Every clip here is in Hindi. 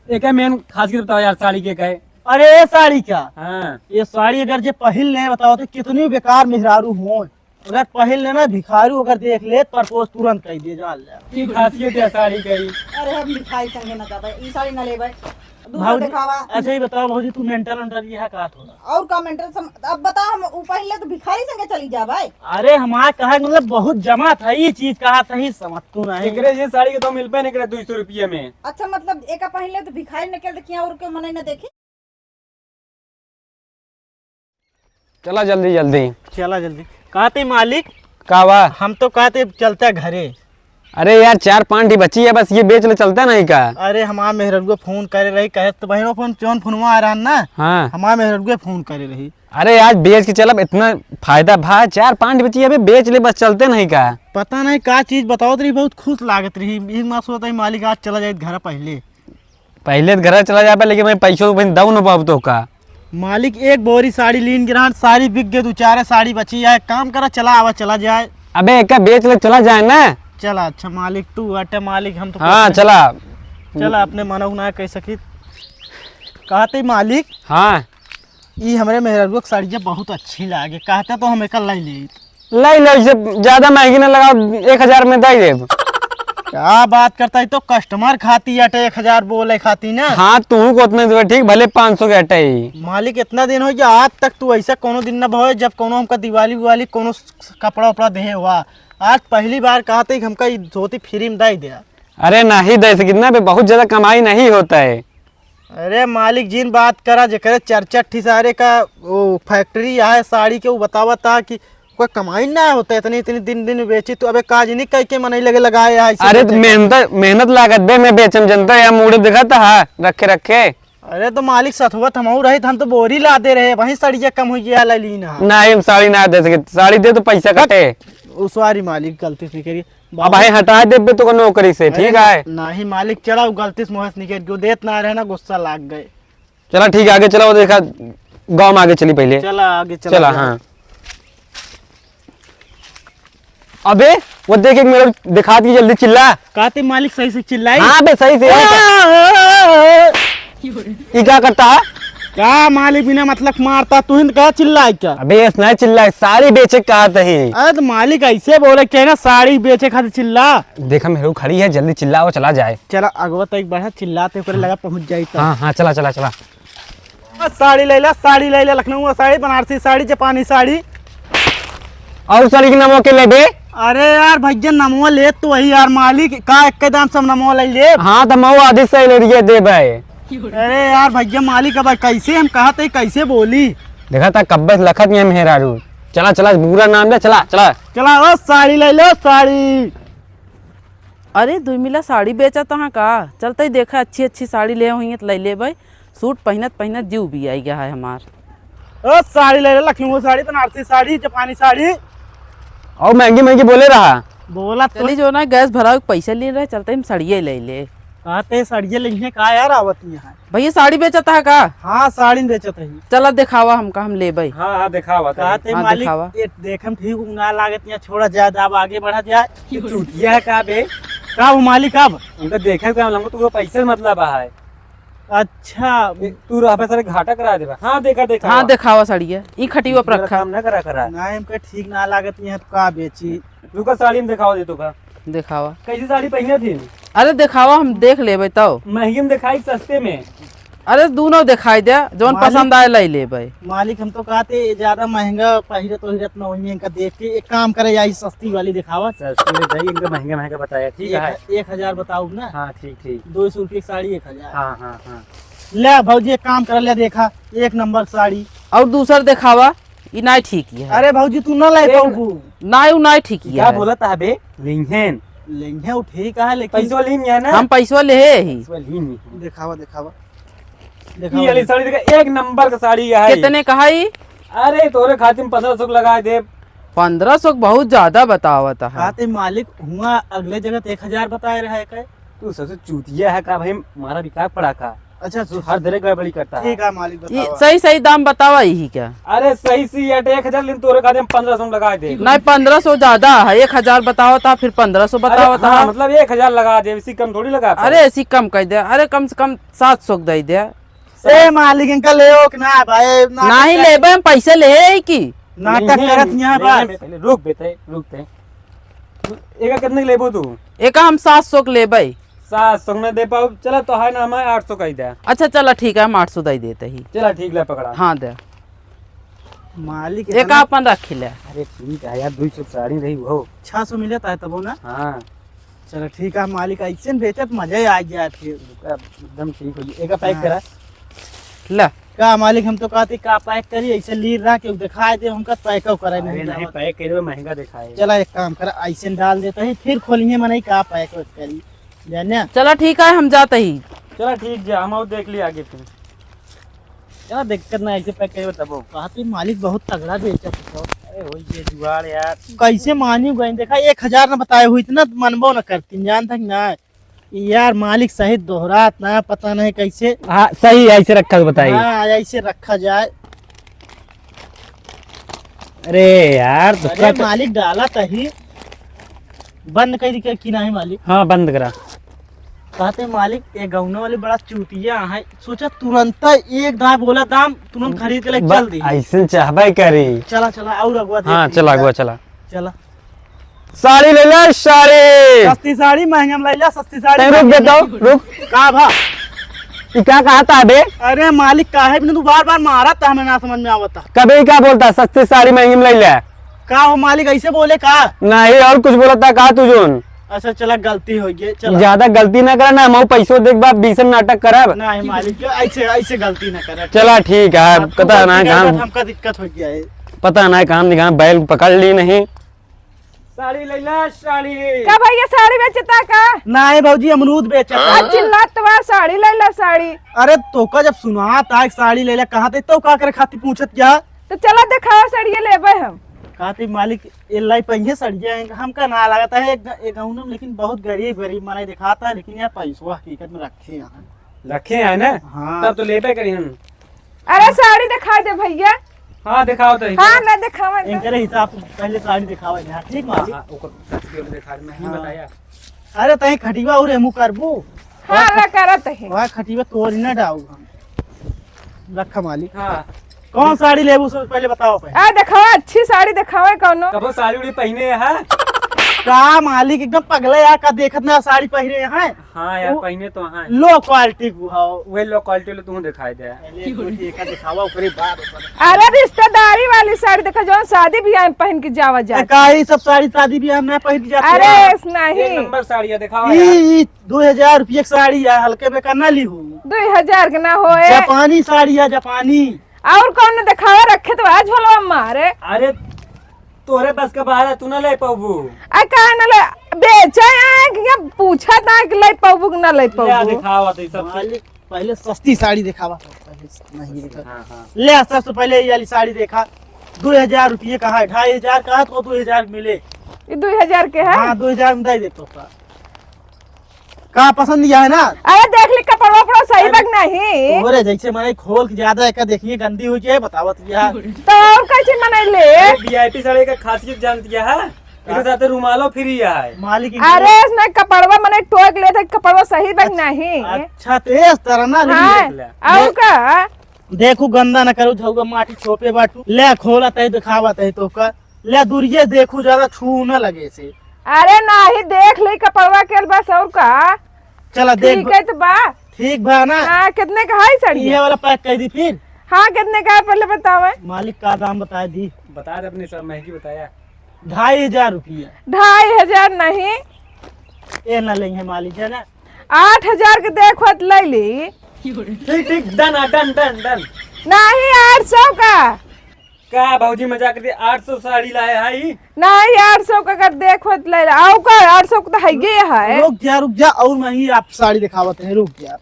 एक है मेन खासियत बताओ यार साड़ी के कहे। अरे ये साड़ी क्या, हाँ ये साड़ी अगर जे पहल ले बताओ तो कितनी बेकार मेहरारू हो, अगर पहल लेना भिखारू अगर देख ले प्रपोज तुरंत कह दिए जा। की खासियत है साड़ी कही। अरे हम लिखाई संगे ना जाबे, ई साड़ी ना लेबे, दूसरा भाऊजी दिखावा। अच्छा ही बताओ भाजी तू मेंटल अंटर ये है का थोड़ा। और का मेंटल अब बता, हम पहले तो भिखारी संगे चली जा भाई। अरे हमारा कहा मतलब बहुत जमा था ये चीज कहा सही समझ तू नहीं। एकरे ये साड़ी के तो मिल पे नहीं करे 200 रुपये में। अच्छा मतलब एक पहले तो भिखारी निकल दे किया और के मने ना देखी। चला जल्दी जल्दी। चला जल्दी। कहते मालिक का हुआ? हम तो कहते चलते घरे। अरे यार 4-5 बची है बस, ये बेच ले चलता नहीं का। अरे हमारा मेहररुआ फोन करे रही, कहे तो बहनों फोन चौन फोनवा आ रहा ना। हाँ हमारा मेहररुआ फोन करे रही। अरे आज बेच के चल, अब इतना फायदा भा 4-5 बची है बेच ले बस, चलते नहीं का। पता नहीं का चीज बताओ रही, बहुत खुश लागत रही। माँ सोचता है मालिक आज चला जाए घर पहले तो घर चला जाए, लेकिन मैं पैसों दऊ न पाब तो का। मालिक एक बोरी साड़ी लीन गिरा, साड़ी बिक गए, 2-4 साड़ी बची है, काम करा चला आवा चला जाए। अबे एक बेच ले चला जाए ना। चला अच्छा मालिक तू अटे मालिक हम तो हाँ चला चला अपने मानव ना कह सकी। कहते मालिक हाँ ये हमारे मेहररुआ की साड़ियाँ बहुत अच्छी लागे, कहते तो हम एक लाई ले। ले इसे ज्यादा महंगी ना लगाओ, 1000 में दे दे। क्या बात करता है, तो कस्टमर खाती अटे 1000 बोले खाती ना। हाँ तू को उतने दे ठीक, भले 500 के अटे ही। मालिक इतना दिन हो गया आज तक तू ऐसा कोनो दिन न भवे जब कोनो हमका दिवाली उवाली कोनो कपड़ा उपड़ा दे हुआ। आज पहली बार कहते कि हमका धोती फ्री में दे दिया। अरे नहीं दे सकी ना, बहुत ज्यादा कमाई नहीं होता है। अरे मालिक जिन बात करा जकरे चर्चा ठिसारे का वो फैक्ट्री है साड़ी के, वो बतावा था कि कोई कमाई ना होता है, इतनी दिन बेची तो अबे काज नहीं कह के मन लगे लगाए है। अरे तो मेहनत लागत बे, मैं बेचम जनता या मुड़े दिखा था हाँ, रखे। अरे तो मालिक सथुआ थमाऊ रहे, हम तो बोरी ला दे रहे, वही साड़ियाँ कम हो गया लीना। नहीं साड़ी ना दे सके, साड़ी दे तो पैसा कटे। सॉरी मालिक गलती से करिए। अब भाई हटा दे बे तो नौकरी से, ठीक है। नहीं मालिक चला गलती से मुँह से निकल गयो, देत ना रहे ना गुस्सा लाग गए। चला ठीक है आगे चला, वो देखा गाँव में आगे चली पहले। चला आगे चला हाँ। अबे वो देख मेरे दिखा दी जल्दी, चिल्ला। कहते मालिक सही से चिल्लाई। हाँ बे सही से। ये क्या करता है? क्या मालिक बिना मतलब मारता तू हिंद क्या चिल्लाई क्या? अबे नहीं चिल्ला, साड़ी बेचे कहा ही। अरे तो मालिक ऐसे बोले क्या ना, साड़ी बेचे खातिर चिल्ला। देखा मेरे खड़ी है, जल्दी चिल्ला वो चला जाए। चला अगवा तो एक बढ़ा चिल्लाते ऊपर लगा पहुंच जाए। हाँ हाँ चला चला चला। साड़ी ले ला लखनऊ साड़ी, बनारसी साड़ी, जापानी साड़ी और साड़ी के नमो के ले बे। अरे यार भैया नमो ले तो वही यार मालिक का एक दाम सब नमो ले ले। हाँ तो मऊ आधे से ले लिए दे भाई। अरे यार भैया मालिक अब कैसे हम कहा थे कैसे बोली। देखा था कब्बत लखत नहीं मेहरारू। चला चला बुरा नाम ले, चला चला चला। ओ साड़ी ले लो साड़ी। अरे दुमिला साड़ी बेचा तहाँ का, चलते ही देखा अच्छी साड़ी ले हुई है तो ले ले भाई। सूट पहनत जीव भी आई गया है हमार। ओ साड़ी ले लो, लखनऊ साड़ी, बनारसी साड़ी, जापानी साड़ी। और महंगी बोले रहा। बोला तो चली जो ना गैस भरा पैसा ले रहे, चलते हम साड़िये ले ले। कहते साड़ियाँ लेंगे का यार आवत यहाँ। भैया साड़ी बेचता है का? हाँ साड़ी बेचत है। चला दिखावा हमका, हम ले भाई। हाँ हाँ दिखावा। कहते हाँ, मालिक दिखावा। ये देखम ठीक ना लागत यहाँ, छोड़ा जाए अब आगे बढ़ा जाए। चूतिया है का बे? का वो मालिक अब उनका देखे का हमको तो पैसे मतलब है। अच्छा तू रहा सारे घाटा करा देबा। हाँ देखा हाँ दिखावा साड़िया, ई खटिया पर रखा। काम ना करा ना हमका ठीक ना लागत यहाँ तो का बेची। रुका साड़ी में दिखावा दे तो का। दिखावा। कैसी साड़ी पहने थी? अरे दिखावा हम देख ले भाई तो। महंगी में दिखाई सस्ते में। अरे दोनों दिखाई दे, जोन पसंद आए ले ले भाई। मालिक हम तो कहते ज्यादा महंगा पहिरत वहिरत न वही इनका देख के एक काम करे यही सस्ती वाली दिखावा। सस्ते में जाइए, इनका महंगा बताया। ठीक है 1000 बताऊ ना। हाँ ठीक 200 रुपये की साड़ी 1000। हाँ ले भौजी एक काम कर ले, देखा एक नंबर साड़ी। और दूसर दिखावा, ई नहीं ठीक है। अरे भौजी तू न ले पाऊ नहीं ठीक है। क्या बोला था बे? लिंगेन लेंगे वो ठीक है लेकिन पैसो लीन है ना। हम पैसा ले ही। दिखावा ये वाली साड़ी देखा, एक नंबर का साड़ी है। कितने कहा ही? अरे तोरे खातिर 1500 लगा दे। 1500 बहुत ज्यादा बतावा था। कहते मालिक हुआ अगले जगह 1000 बताए रहे। तू सबसे चूतिया है का भाई, हमारा विकास पड़ा का। अच्छा हर तरह गड़बड़ी करता है। ठीक है मालिक ये बताओ। सही सही दाम बतावा यही क्या। अरे सही सी 1000 लेकिन तोरे खाते में 1500 लगा दे। नहीं 1500 ज्यादा है, 1000 बताओ था फिर 1500 बताओ अरे था। हाँ, मतलब 1000 लगा दे, इसी कम थोड़ी लगा। अरे ऐसी कम कर दे, अरे कम से कम 700 दे दे। ए मालिक इनका ले हो कि ना भाई नहीं लेबे हम पैसे ले की। नाटक करत यहाँ बात। पहले रुक बेटे। एका कितने लेबो तू? एक हम 700 के लेबे। 700 में दे पाओ। चला तो है ना, हमें 800 का ही दे। अच्छा चला ठीक है, हम 800 दे देते ही। चला ठीक ले पकड़ा। हाँ दे मालिक एक अपन रख ले। अरे ठीक है यार, 200 साड़ी रही वो। 600 मिले था तब ना। हाँ चलो ठीक है मालिक, ऐसे बेचत मजा ही आ गया फिर। एकदम ठीक हो गई। एक पैक करा। ले का मालिक हम तो कहते का पैक करी, ऐसे लीर रहा के दिखाए दे हमका पैक करे अरे नहीं पैक करे, महंगा दिखाए। चला एक काम कर, ऐसे डाल देता है फिर खोलिए मने का पैक करी जाने। चला ठीक है हम जाते ही। चला ठीक जा, हम और देख लिया आगे फिर। चला दिक्कत ना, ऐसे पैक करे तब। कहते मालिक बहुत तगड़ा बेचत है। अरे हो ये जुगाड़ यार। कैसे मानी गई देखा 1000 न बताए हुई इतना मनबो न करती जान तक ना यार। मालिक सही दोहरात ना, पता नहीं कैसे। हाँ सही ऐसे रखा तो बताइए। हाँ ऐसे रखा जाए। अरे यार अरे मालिक डाला तही बंद कर दी कि नहीं मालिक। हाँ बंद करा। कहते मालिक ये गौना वाले बड़ा चूतिया है, सोचा तुरंत एक दाम बोला दाम तुरंत खरीद के ले चल दी। ऐसे चाहबे करी। चला चला और अगवा हाँ चला अगुआ चला। चला साड़ी ले ले साड़ी। सस्ती साड़ी महंगा में ला, सस्ती साड़ी रुक देता हूँ, रुक। का भा। ये क्या कहा था बे? अरे मालिक का है तू बार बार मारा था, हमें ना समझ में आवता। कभी क्या बोलता सस्ती साड़ी महंगी में ले ले? का हो मालिक ऐसे बोले का? नहीं और कुछ बोला था कहा तुझुन? अच्छा चला गलती हो गई। चला ज्यादा गलती ना करा ना, हम पैसों देख बा बीसन नाटक करब। नहीं मालिक ऐसे ऐसे गलती ना करे। चला ठीक है, पता ना काम, हमका दिक्कत हो गया है। पता ना काम निकाम बैल पकड़ ली नहीं। साड़ी ले ला साड़ी। का भैया साड़ी बेचता का? नहीं भाजी अमरूद बेचा था। चिल्लात बा साड़ी ले ला साड़ी। अरे तो का जब सुना था साड़ी ले ले कहा थे तो का करे खातिर पूछत क्या? तो चला दिखाओ साड़ियाँ लेबे हम। कहते मालिक ये लाई पहिए सड़िया हमका ना लगता है एक गाँव में, लेकिन बहुत गरीब मने दिखाता है, लेकिन यार पैसा हकीकत में रखे यहाँ। रखे हैं ना? हाँ। तब तो लेबे करी हम। अरे साड़ी दिखा दे भैया। हाँ दिखाओ तो। हाँ ना दिखावा। इनके हिसाब से पहले साड़ी दिखावा यहाँ, ठीक मालिक। हाँ, ओकर दिखा मैं ही हाँ। बताया। अरे तही खटिवा और एमू करबू हाँ ला करत है। वहाँ खटिवा तोड़ ना डाऊ रखा मालिक। हाँ कौन साड़ी लेबू सब पहले बताओ पहले। आ दिखावा, अच्छी साड़ी दिखावा कौनो। कबो साड़ी उड़ी पहने है। का मालिक एकदम पगला यार का देखत ना साड़ी पहने हैं। हाँ यार पहने तो हाँ। लो क्वालिटी को हाओ वही लो क्वालिटी ले तू दिखाई दे। एक दिखावा ओकरे बाद अरे रिश्तेदारी वाली साड़ी देखा जो शादी भी आए पहन के जावा जा। काई सब साड़ी शादी भी हम ना पहन जाते। अरे एक नहीं नंबर साड़ी है, दिखाओ यार। ई 2000 रुपये की साड़ी है, हल्के में करना ली हूँ। 2000 के ना होए। जापानी साड़ी है, जापानी। और कौन दिखावा रखे तो आज भलो मारे। अरे तोरे बस का बाहर है, तू ना ले पाबू। आ का न ले बेचे है कि या पूछा था कि ले पाबू कि ना ले ले पाबू। दिखावा तो सब। मालिक पहले सस्ती साड़ी दिखावा पहले नहीं देखा। हाँ हाँ। ले सबसे पहले ये वाली साड़ी देखा 2000 रुपये का है, 2500 का है तो 2000 मिले। ये 2000 के है। हाँ 2000 में दे देते हो। कहाँ पसंद किया है ना? अरे देख ली कपड़ा वपड़ा सही बग नहीं। तोरे जैसे मैंने खोल के ज्यादा एक देखिए गंदी हो जाए बतावत क्या। तो और कैसे मनैले। वीआईपी साड़ी का खासियत जान दिया है। इसके साथ रुमालो फ्री है। मालिक अरे इसने कपड़वा मने टोक ले था, कपड़वा सही बग नहीं। अच्छा तेज तरह ना हाँ ले। और का देखू गंदा न करू झौगा माटी छोपे बाटू ले खोला तय दिखावा तय तो का ले दूरिये देखू ज्यादा छू न लगे से। अरे नहीं देख ले कपड़वा के बस और का। चला देख ठीक है तो बा। ठीक बा ना? हाँ कितने का है साड़ी। ये वाला पैक कर दी फिर। हाँ कितने का है पहले बताओ। मालिक का दाम बता दी। बता दे अपने सब महंगी बताया। 2500 रुपये। 2500 नहीं ये न लेंगे मालिक है ना। 8000 के देखो तो ले ली। ठीक ठीक डन डन डन डन। नहीं 800 का। का भाजी मजाक कर दिया। 800 साड़ी लाए है। नहीं 800 का कर देखो तो ले आओ का 800 का तो है ये है। रुक जा और महंगी आप साड़ी दिखावत है रुक जा।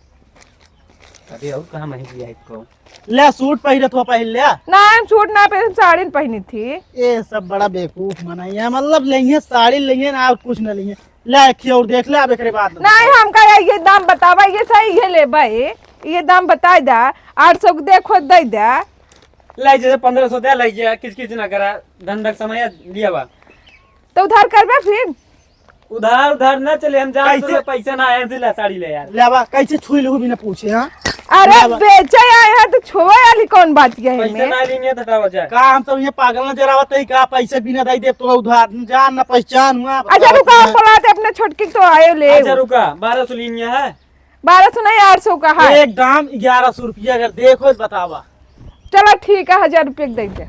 अरे और कहाँ महंगी है इसको। ले सूट पहले तो पहन ले। ना हम सूट ना पहन साड़ी पहनी थी। ये सब बड़ा बेवकूफ मनाइया मतलब लेंगे साड़ी लेंगे ना और कुछ न लेंगे। ले और देख ले अब एक बाद नहीं हमका ये दाम बतावा ये सही है ले भाई। ये दाम बताई दा 800 के देखो दे दे लाई जैसे 1500 दे लाई गया किच किच ना करा धंधक समय लिया बा तो उधार करबे फिर उधार उधार ना चले हम जान कैसे? तो पैसा ना आए से ला साड़ी ले यार लेवा कैसे छुई लोग भी ना पूछे हाँ अरे बेचे आए हैं तो छोए वाली कौन बात है पैसा इनमें ना लेंगे तो हटाओ जाए का हम सब ये पागल नजर आवत है का पैसे बिना दई दे तो उधार न जान ना पहचान हुआ अच्छा रुका हम बुलाते अपने छोटकी तो आयो ले अच्छा रुका 1200 लेनिया है 1200 नहीं 800 का है एक दाम 1100 रुपया अगर देखो तो बतावा चलो ठीक है 1000 रुपये दे दे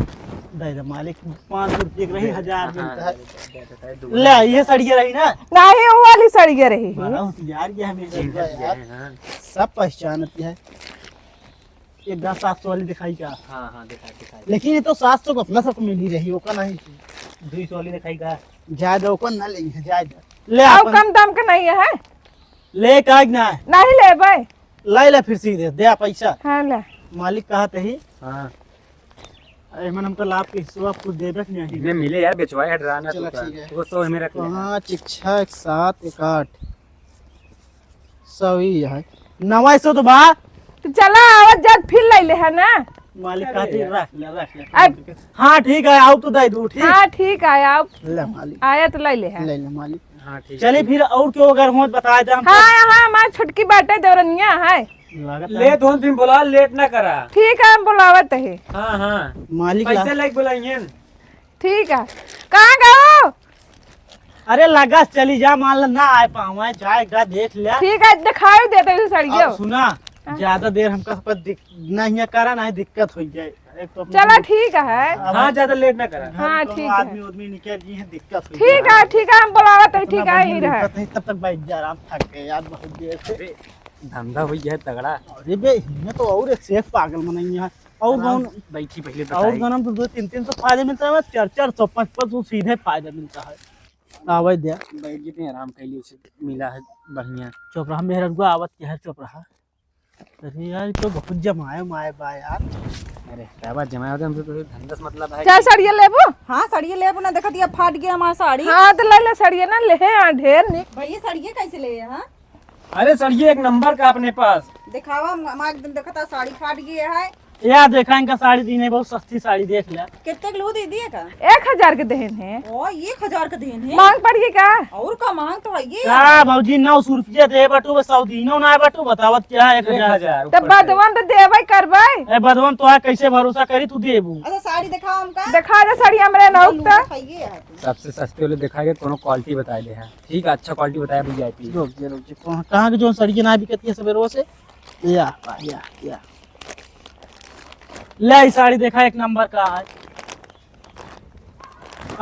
दे दे मालिक 500 रुपये की रही 1000 मिलता है ले ये सड़िया रही ना नहीं वो वाली सड़िया रही बड़ा होशियार ये हमेशा यार सब पहचानती है एक 700 वाली दिखाई का हाँ दिखा लेकिन ये तो 700 को अपना सबको मिल ही रही होगा नहीं 200 वाली दिखाई का ज्यादा ओकर ना लेंगे ज्यादा ले और अपन कम दाम का नहीं है ले का ना नहीं ले भाई लाई ले फिर सीधे दे पैसा हाँ ले मालिक कहते ही हाँ एमन हमको लाभ के हिस्सा कुछ देबे नहीं इतने मिले यार बेचवाए डराना चलो तो ठीक है। वो 100 में रख ले 5 1 6 1 7 1 8 100 ही है 900 तो बा तो चला आवत जात फिर ले ले है ना मालिक कहते रख ले अब हाँ ठीक है आओ तो दे दू ठीक हाँ ठीक है आप ले मालिक आया तो ले ले है ले ले मालिक हाँ ठीक चलिए फिर और क्यों अगर हो बताया दे हमको हाँ हाँ हमारी छुटकी बाटे देवरनिया है लागत ले 2 दिन बोला लेट ना करा ठीक है हम बुलावत है हाँ मालिक पैसे लाइक बुलाइए ठीक है कहाँ गो अरे लगा चली जा मान लो ना आए पावे जाएगा देख ले ठीक है दिखाई देते हुए सड़ियो अब सुना ज्यादा देर हमका नहीं करा नहीं दिक्कत हो जाए एक तो अपने- चलो ठीक है अब हाँ ज्यादा लेट ना करा हाँ, तो ठीक है। आदमी निकल जी है दिक्कत हो ठीक है हम बुलावत है ठीक है ही रहे नहीं तब तक बैठ जा आराम थक गए यार बहुत देर से धंधा हुई है तगड़ा अरे बे इनमें तो और एक सेफ पागल मनाई है और गाउन बैठी पहले और बताई गाउन तो 200-300 फायदे मिलता है 400 500 सीधे फायदा मिलता है आवाज दे बैठ जितने आराम कर लिए उसे मिला है बढ़िया चुप रहा मेहर को आवत क्या है चुप रहा अरे यार ये तो बहुत जमाए माए बा यार अरे क्या बात जमा होते हमसे तो धंधा से मतलब है क्या सड़िया लेबो हाँ सड़िए ले अपना देखा दिया फाट गया हमारा साड़ी हाँ तो ले ले सड़िया ना ले ढेर नहीं भैया सड़िए कैसे ले हाँ अरे सर ये एक नंबर का अपने पास दिखावा हमारा एकदम देखा था साड़ी फाट गई है यार देखा इनका साड़ी दी नहीं बहुत सस्ती साड़ी देख ले कितने किलो दे दिए का 1000 के देन है ओ 1000 का देन है मांग पड़ी का और का मांग तो है ये क्या भाजी 900 रुपया दे बटू बस 100 दिनों ना बटू बतावत क्या है 1000 तब बदवन तो देवे करबै ए बदवन तो है कैसे भरोसा करी तू देबू अच्छा साड़ी दिखाओ हमका दिखा दे साड़ी हमरे नौकता खाइए है सबसे सस्ते वाले दिखाएंगे कोनो क्वालिटी बताए ले है ठीक है अच्छा क्वालिटी बताया वीआईपी रुक जा कहाँ के जो सड़ी की ना बिकती है सवेरो से या ले ई साड़ी देखा एक नंबर का है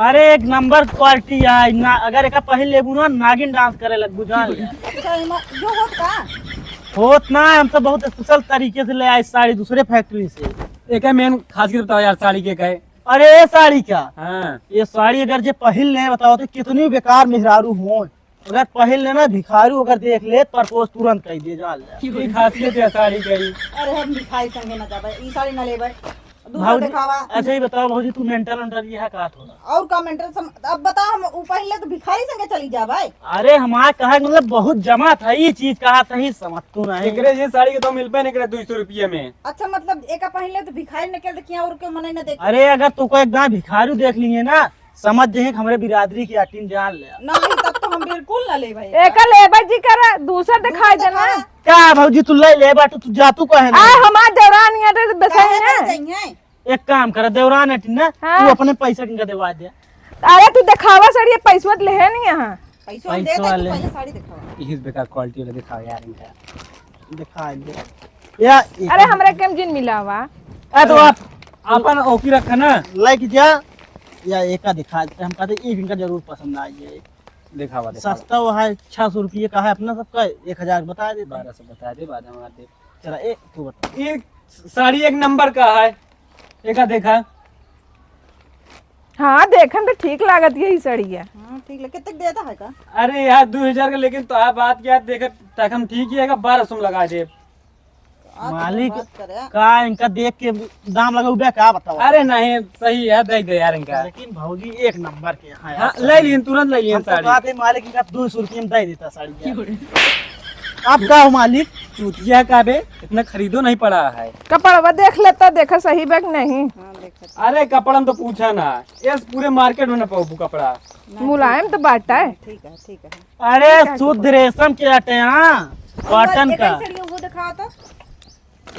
अरे एक नंबर क्वालिटी है ना अगर एक पहन लेबू ना नागिन डांस करे लगबू जान ले अच्छा जो होत का होत ना हम तो बहुत स्पेशल तरीके से ले आए साड़ी दूसरे फैक्ट्री से एक है मेन खासियत बताओ यार साड़ी के कहे अरे ये साड़ी क्या हाँ ये साड़ी अगर जे पहन ले बताओ तो कितनी बेकार मेहरारू हो अगर पहन लेना भिखारू अगर देख ले प्रपोज तुरंत कर दे जा की खासियत है साड़ी की अरे हम दिखाई संगे ना जाबे ई साड़ी ना लेबे दूसरा भाऊजी दिखावा अच्छा ही बताओ भाजी तू मेंटल अंटर ये है का थोड़ा और का मेंटल अब बताओ हम ऊ पहले तो भिखारी संगे चली जा भाई अरे हमारा कहा मतलब बहुत जमा था ये चीज कहा सही समझ तू नहीं एकरे ये साड़ी के तो मिल पे नहीं करे 200 रुपये में अच्छा मतलब एक पहले तो भिखारी निकल दे किया और के मने ना देख अरे अगर तू को एक गाँव भिखारू देख लिए ना समझ जाए हमारे बिरादरी की आटीन जान ले नहीं तब तो हम बिल्कुल ना ले भाई एक लेबर जी करा दूसरा दिखाई देना क्या भाजी तू ले बाटू तू जा तू कहे आ हमार देवरान यहाँ तो बसाई ना जाइए एक काम कर देवरान हटी ना हाँ। तू अपने पैसा किनका देवा दे अरे तू दिखावा साड़ी पैसा ले है नहीं यहाँ पैसा दे दे पैसा ले। पहले साड़ी दिखाओ इस बेकार क्वालिटी वाला दिखाओ यार इनका दिखा दे या अरे हमरे केम जिन मिला हुआ तो आप अपन ओकी रखा ना लाइक जा या एक का दिखा देते हम कहते एक इनका जरूर पसंद आ जाए दिखावा सस्ता वो है 600 रुपये का है अपना सबका 1000 बता दे 1200 बता दे बाद में आते चला एक तू बता ये साड़ी एक नंबर का है एक देखा हाँ देखन तो ठीक लागत यही साड़ी है हां ठीक है कितने देता है का अरे यार 2000 का लेकिन तो आप बात क्या देखा तक हम ठीक ही है 1200 लगा दे मालिक बात करे का इनका देख के दाम लगा उबे का बताओ अरे नहीं सही है दे दे यार इनका लेकिन भौजी एक नंबर के हाँ हाँ ले लिए तुरंत ले लिए हम तो साड़ी बात है मालिक इनका 200 रुपये में दे देता साड़ी यार। आप का हो मालिक? चूतिया का बे, इतना खरीदो नहीं पड़ा है। कपड़वा देख लेता, देखा सही बैग नहीं। अरे कपड़ा में तो पूछा ना, ये पूरे मार्केट में ना पाऊ कपड़ा। मुलायम तो बाटा है। ठीक है। अरे शुद्ध रेशम के आटे हैं, कॉटन का। वो दिखाओ तो।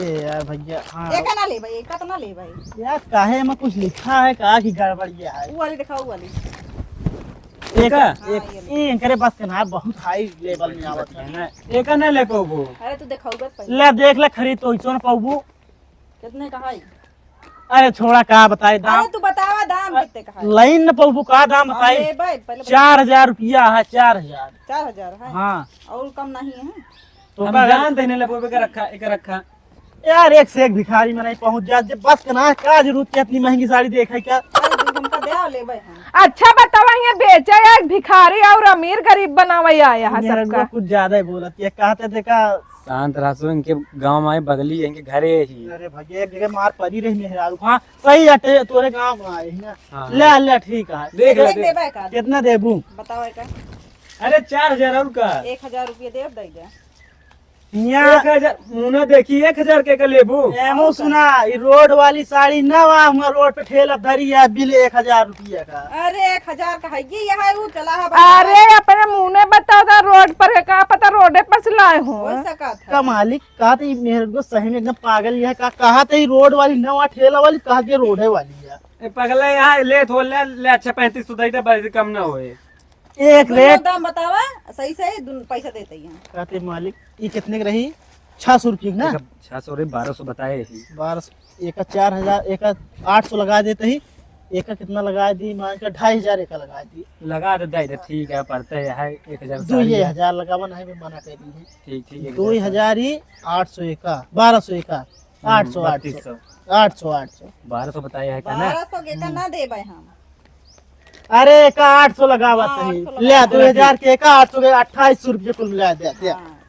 ए यार भैया, हाँ एक ना ले भाई, एक का ना ले भाई। यार काहे में कुछ लिखा है, कहा की गड़बड़िया है। वो वाली दिखाओ, वो वाली। एक करे बस ना, बहुत हाई लेवल में आवत है। एक ना ले पाऊ। अरे तू दिखाऊगा पहले। ले देख ले, खरीद तो इसो ना पाऊ। कितने का है? अरे छोड़ा, का बताए दाम? अरे तू बतावा दाम कितने का है? लाइन न पाऊ, का दाम बताई? ले भाई पहले 4000 रुपया है, 4000। 4000 है। हाँ और कम नहीं है। तो हम का जान देने ले पाऊ का रखा, एक रखा। यार एक से एक भिखारी में नहीं पहुंच जा, बस ना का जरूरत है इतनी महंगी साड़ी देखे क्या? अरे तू हमका दे आओ ले भाई हम। अच्छा बतावा, यहाँ बेचे या भिखारी और अमीर गरीब बनावा आया है मेरे सबका। को कुछ ज्यादा ही बोलत है, कहते थे का। शांत रहो, इनके गांव में आए बगली, इनके घरे ही। अरे भैया एक जगह मार पड़ी रही मेहरारू। हाँ सही अटे तोरे गांव में आए हैं ना। हाँ। ले ले ठीक है। देख ले, दे भाई का। कितना देबू? बताओ एक का। अरे 4000 और का। 1000 रुपये दे, अब दे दे। यहाँ 1000 मुना देखी, 1000 के लेबू। एमो सुना, ये रोड वाली साड़ी ना वहाँ हमारे रोड पे ठेला धरी है, बिल 1000 रुपया का। अरे 1000 का है ये, यहाँ वो चला है। अरे अपने मुंह ने बताओ था, रोड पर का पता रोडे पर से लाए हो। वैसा का था। का मालिक कहा था मेरे को सही में एकदम पागल यह कहा था रोड वाली ना, वहाँ ठेला वाली कहा के रोड है वाली है। पगला यहाँ ले थोड़ ले अच्छा 3500 दई तो बस कम ना होए। एक रेट दाम बतावा सही से, पैसा देते हैं। कहते मालिक ये कितने की रही? 600 रुपये की ना? 600 रे 1200 बताए ही। 1200, एक का 4000, एक का 800 लगा देते ही। एक का कितना लगा दी? मान का 2500 एक का लगा दी। लगा दे दे, ठीक है, पड़ते है 1000 दो ये 1000 लगावा नहीं, मैं मना कर दी है। ठीक ठीक। 2000 ही 800 एक का, 1200 एक का, 800 800 800 800 1200 बताए है का ना। 1200 के का ना दे भाई हम। अरे एक का 800 लगावा सही। ले 2000 के एक का 800 के 2800 रुपये कुल मिला दे। हाँ,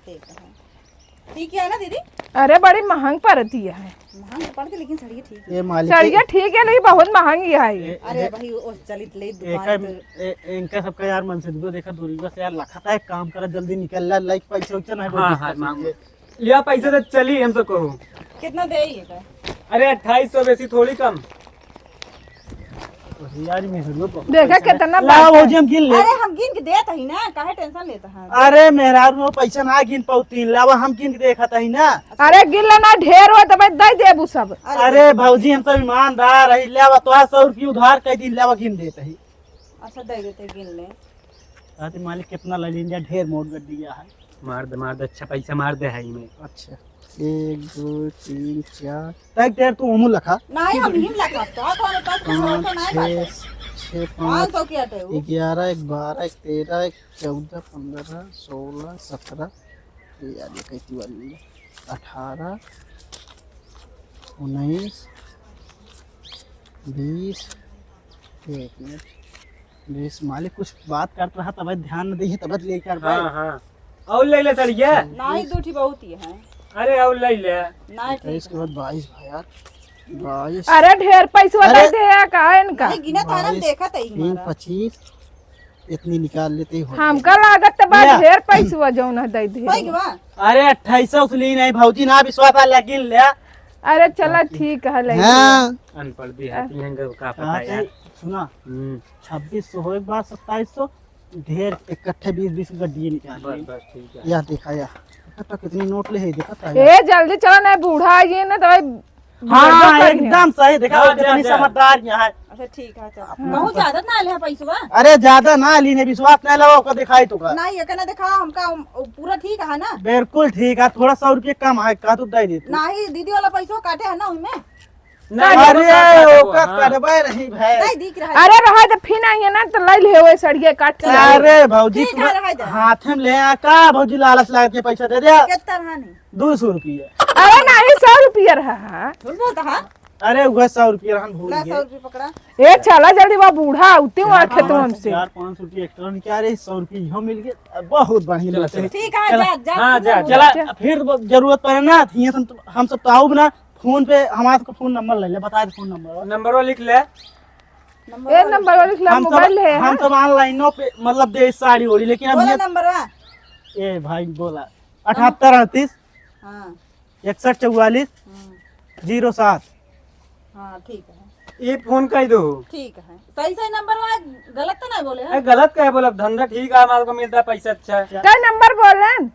ठीक है। ठीक है ना दीदी? अरे बड़ी महंग पड़ती है। महंग तो पड़ती, लेकिन सड़िए ठीक है। ये मालिक चढ़िए ठीक है, लेकिन बहुत महंगी है ये। अरे भाई वो चलित ले एक दुकान पे। इनका सबका यार मन से दूर देखा, दूरी से यार लखता है, काम करा जल्दी निकल ला, लाइक पैसे उच्च नहीं हाँ हाँ मांगो। लिया पैसे तो चली हमसे कहो। कितना दे ये का? अरे 2800 बेसी थोड़ी कम। यार मेरे को देखा कितना ला वो जी हम गिन ले। अरे हम गिन के देता ही ना, काहे टेंशन लेता है? अरे मेहरारू में पैसा ना गिन पाउती, लावा हम गिन के देखा था ही ना। अरे गिल्ला ना ढेर हो तो भाई दे देबू सब। अरे भौजी हम सब ईमानदार है, लावा तो 100 रुपये उधार कह दी, लावा गिन देते ही। अच्छा दे देते, गिन ले। कहते मालिक कितना ले लिया, ढेर मोड़ कर दिया है। मार दे अच्छा पैसा मार दे है में। अच्छा 1 2 3 4 तक देर तू ओमू लखा। नहीं हम हिम लगा तो हमारे पास तो नहीं 6 बात। 5 500 क्या थे वो? 11 1 12 1 13 1 14 15 16 17 यार ये कैसी वाली है, 18 19 20 1 मिनट 20। मालिक कुछ बात करता रहा तब ध्यान न दी, तब लेकर भाई। हाँ हाँ और ले ले सड़िया। नहीं दूठी बहुत ही है। अरे और ले ले। नहीं ठीक इसके बाद 22 भाई यार 22 अरे ढेर पैसा दे अरे! दे का इनका। नहीं गिना था ना, देखा था ही 3 हमारा। 25 इतनी निकाल लेते ही हो। हमका लागत तो बा लिया। ढेर पैसा जो ना दे दे। भाई गवा अरे 2800 उसली नहीं भौजी ना विश्वास आ लगिन ले। अरे चला ठीक है ले। हां अनपढ़ भी है का पता हाँ, यार। सुना 2600 2600 हो एक बार 2700 ढेर इकट्ठे 20 गड्डी निकाल बस ली। बस ठीक है। या देखा या तो कितनी नोट ले है देखा था। ए जल्दी चला ना, बूढ़ा ये ना तो भाई हाँ एकदम सही देखा, हाँ, कितनी जा। समझदार यहाँ है। अच्छा ठीक है। चल बहुत ज्यादा ना ले पैसा। अरे ज्यादा ना ली ने विश्वास नहीं लगा का दिखाई तो का। नहीं ये कहना दिखा हमका पूरा ठीक है ना? बिल्कुल ठीक है, थोड़ा 100 रुपये कम है का, तू दे दे तू। नहीं दीदी वाला पैसा काटे है ना उसमें? अरे ओका करबे रही भाई। नहीं दिख रहा है। अरे रहा तो फिर आइए ना तो ले ले सड़िए काट के। अरे भौजी ठीक है, रहा जा। हाथ में ले आ का भौजी लालच लगा के पैसा दे दिया। कितना रहा नहीं? 200 रुपये। अरे नहीं 100 रुपया रहा। झूठ बोलता है? अरे वह 100 रुपये रहन भूल ला गए। 100 रुपये पकड़ा। ए चला जल्दी वो बूढ़ा उतने हुआ खेत हमसे। 4-5 रुपये एक्स्ट्रा निकाल रहे, 100 रुपये इहो मिल गए, बहुत बढ़िया चलो, लगता है। ठीक है जा जा। हाँ, जा, चला फिर जरूरत पड़े ना हम सब तो आओ ना, फोन पे हमारे को फोन नंबर ले ले, बता दे फोन नंबर। नंबर लिख ले। ए नंबर वाली क्लब मोबाइल है। हम सब ऑनलाइनों पे मतलब दे साड़ी ओड़ी, लेकिन अब बोला ये नंबर वा। ए भाई बोला 7838 हाँ 6144 07। हाँ ठीक है ये फोन कर दो। ठीक है। सही सही नंबर में गलत तो नहीं बोले हैं? अरे गलत क्या है बोला, धंधा ठीक है, हमारे को मिलता है पैसा अच्छा है। क्या नंबर बोलन?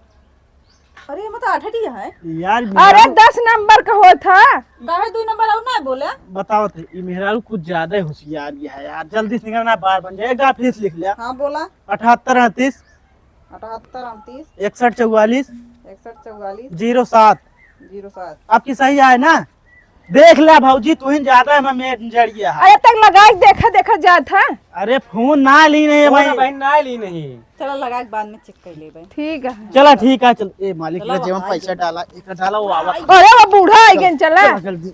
अरे ये मतलब 8 है यार अरे 10 नंबर का हो था। काहे 2 नंबर और ना बोले? बताओ तो ये मेहरारू कुछ ज्यादा ही होशियार भी है यार, जल्दी से निकलना बार बन जाएगा। फिर लिख लिया हाँ बोला 7838 7838 6144 6144 07। 07। आपकी सही आए ना? देख ले भाऊजी, तू ही ज्यादा है, मैं जड़िया है। अरे तक लगा के देखा देखा जात है। अरे फोन ना ली नहीं फोन भाई। बहन ना ली नहीं। चलो लगा के बाद में चेक कर ले भाई। ठीक है। चला ठीक है, चल ए मालिक ने जब पैसा डाला एक डाला वो आवा। अरे वो बूढ़ा आ गया चला। जल्दी